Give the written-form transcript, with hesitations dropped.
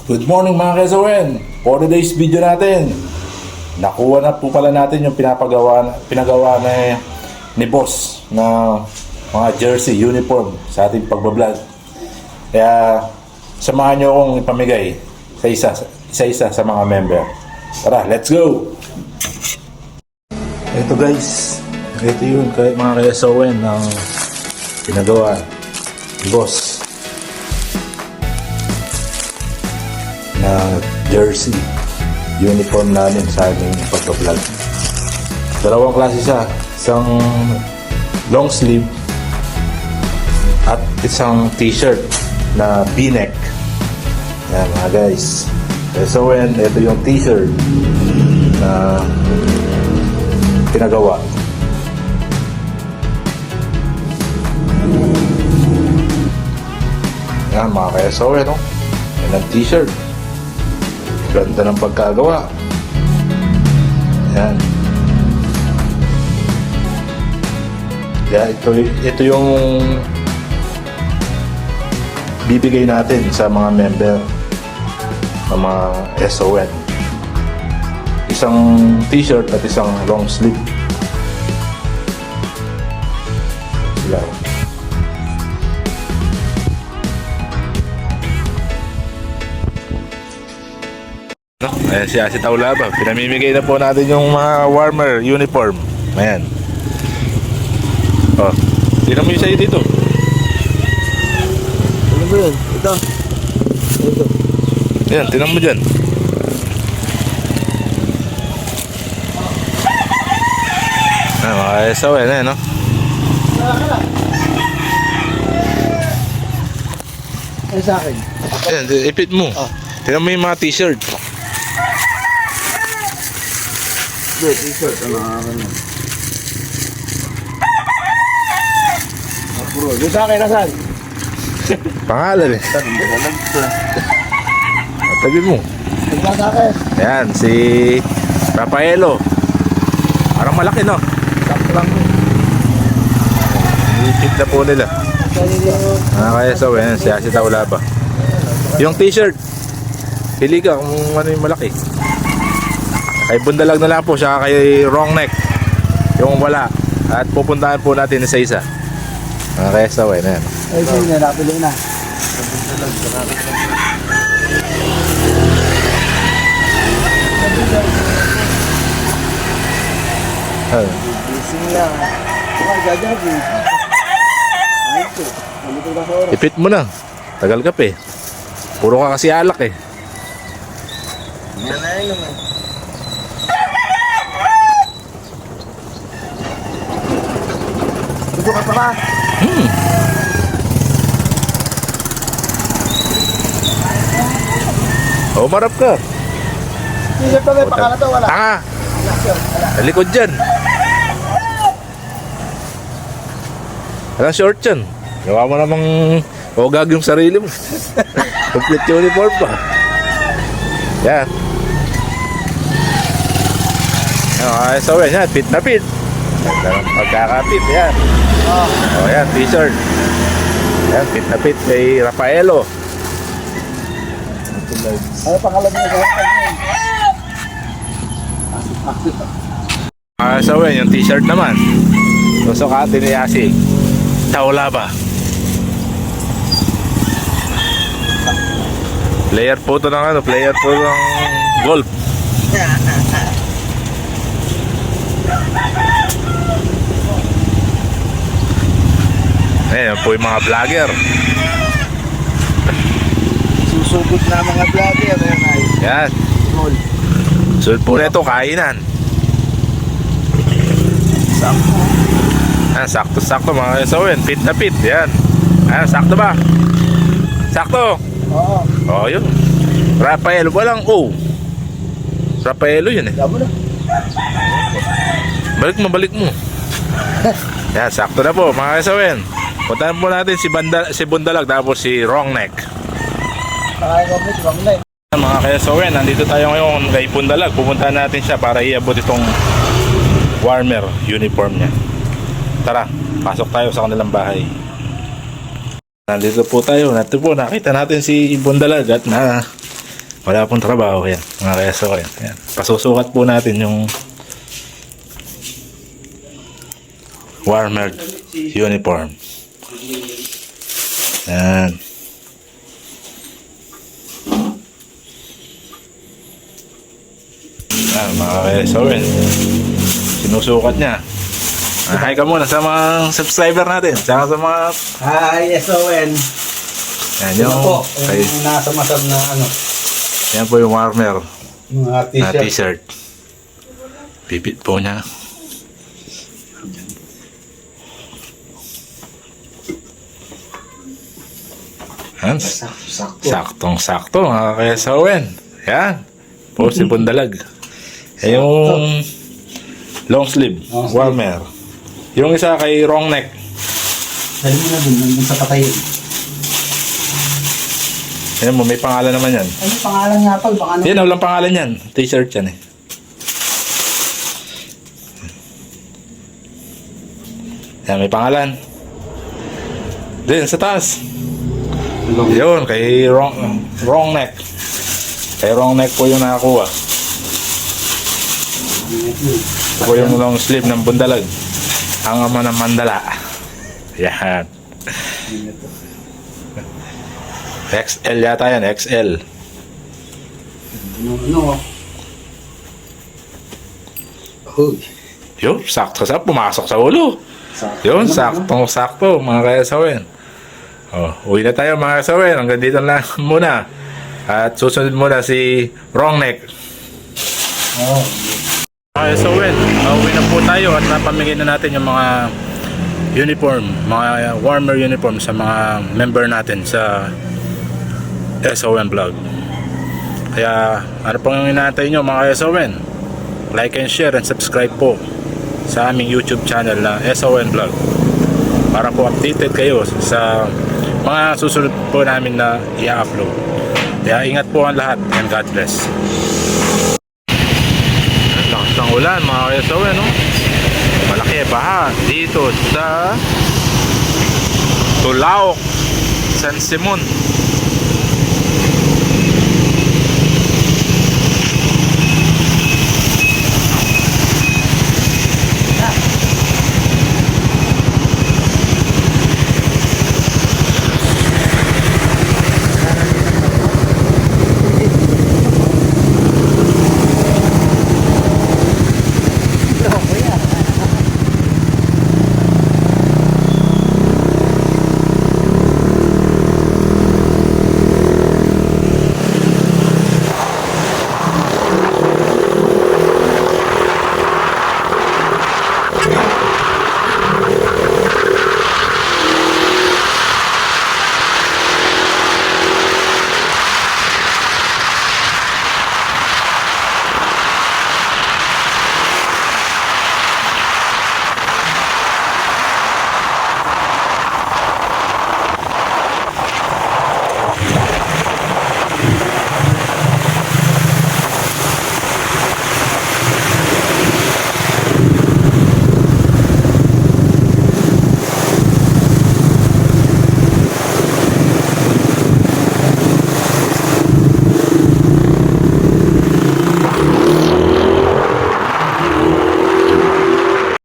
Good morning mga kasawen. For today's video natin, nakuha na po pala natin yung pinagawa ni boss na mga jersey, uniform sa ating pagbablog. Kaya samahan nyo akong ipamigay sa isa sa mga member. Tara, let's go! Ito guys, ito yung mga kasawen ng pinagawa ni boss na jersey uniform namin sa aming pagka-vlog. Dalawang klase siya, isang long sleeve at isang t-shirt na v-neck. Yan mga guys. So when ito yung t-shirt na pinagawa. Yan mga ka-SON, no? Yan ang t-shirt. Ganda ng pagkagawa. Yan. Kaya ito yung bibigay natin sa mga member ng mga SON. Isang t-shirt at isang long sleeve. Sila. No? Ayan siya si Taulaba. Pinamimigay na po natin yung mga warmer uniform. Ayan. Oh, tinan mo yung sa'yo dito. Ano ba yun? Ito. Ayan, tinan mo dyan. Ayan, mga SON, ayan, no? Ano sa akin? Ayan, ipit mo. Tinan mo yung mga t-shirt. Good, t-shirt. Ano akin yun? Puro. Yung sa akin, nasan? Pangalan eh. Tabi mo. Yung sa akin. Ayan, si Rafaelo. Parang malaki, no? Sakto lang mo. Ipit na po nila. Kaya so, ayan, siya si Taulaba. Yung t-shirt, pili ka kung ano yung malaki. Kay Bundalag na lang po siya, kay Wrong Neck yung wala. At pupuntahan po natin isa-isa. Kaya so, ayan. Ay, sige na, napili na. Gising lang. Ay, gagawin. Ay, ito. Malito ka sa oras. Ipit mo na. Tagal ka pa eh. Puro ka kasi alak eh. Yan na yun naman. Gusto ka pa ba? Oh, marap ka. T-shirt to, may pakala to, wala. Tanga. Sa likod dyan. Walang short yan. Gawa mo namang hogag yung sarili mo. Complete uniform pa. Yan. Okay, so yan. Fit na fit. Pagkakapit. Yan. Oh, yan. T-shirt. Yan. Fit na fit kay Rafaelo. Ano pangalan mo sa So yan. Yung t-shirt naman. Susukatin ni Yasi. Taulaba. Player po to ng ano, player po ng golf. Ayan po yung mga vlogger. Susugod na mga vlogger. Ayan ay. Yan. Roll. Sunod po na ito, kainan. Sakto. Ayan, sakto-sakto mga kasawin. Fit na fit. Yan. Ayan, sakto ba? Sakto. Oo. Oo, yun. Rafaelo, walang O. Rafaelo yun eh. Dabo na. Balik mo. Yan, sakto na po mga kasawin. Puntahan po natin si Bundalag tapos si Wrong Neck. Nakaka-complete, wrong line. Mga kasawin, nandito tayo ngayon kay Bundalag. Pupuntahan natin siya para iabot itong warmer uniform niya. Tara, pasok tayo sa kanilang bahay. Nandito po tayo. Nakita natin si Bundalag at Wala pong trabaho yan, mga keso. Yan. Pasusukat po natin yung warmer uniform. Yan. Yan, mga keso. Sinusukat niya. Hi ka muna sa mga subscriber natin. Tsaka sa mga... Hi, SON. Yan Yung yung... po, Kay, yung nasa masam na ano, yan po yung warmer mga na t-shirt. t-shirt. Pipit po niya. Yan. Sakto. Saktong-sakto mga kesawen. Yan. Po si Bundalag. Yan yung long sleeve, Long sleeve. warmer. Yung isa kay wrong neck. Dali mo na dun, nandun sa patayin. Yan mo, may pangalan naman yan. Ano pangalan nga tol? Baka ano? Yan, walang pangalan yan. T-shirt yan eh. Yan, may pangalan. Din, sa taas. Yun, kay wrong neck. Kay wrong neck po yung nakakuha. Ito po yung long sleeve ng Bundalag. Ang ama ng Mandala. Yan. XL yata yan, XL. Ano? Uy. Yun, sakto sa pumasok sa ulo. Yun, saktong-sakto mga kasawin. Oh, uwi na tayo mga kasawin. Hanggang dito lang muna. At susunod muna si wrong neck. Oh. Okay, so uwi na po tayo at napamigay na natin yung mga uniform, mga warmer uniform sa mga member natin sa SON Vlog. Kaya ano pang inaantay nyo mga SON? Like and share and subscribe po sa aming YouTube channel na SON Vlog para po updated kayo sa mga susunod po namin na i-upload. Kaya ingat po ang lahat and God bless. Lakas ng ulan mga SON, no? Malaki baha dito sa Tulaok, San Simon.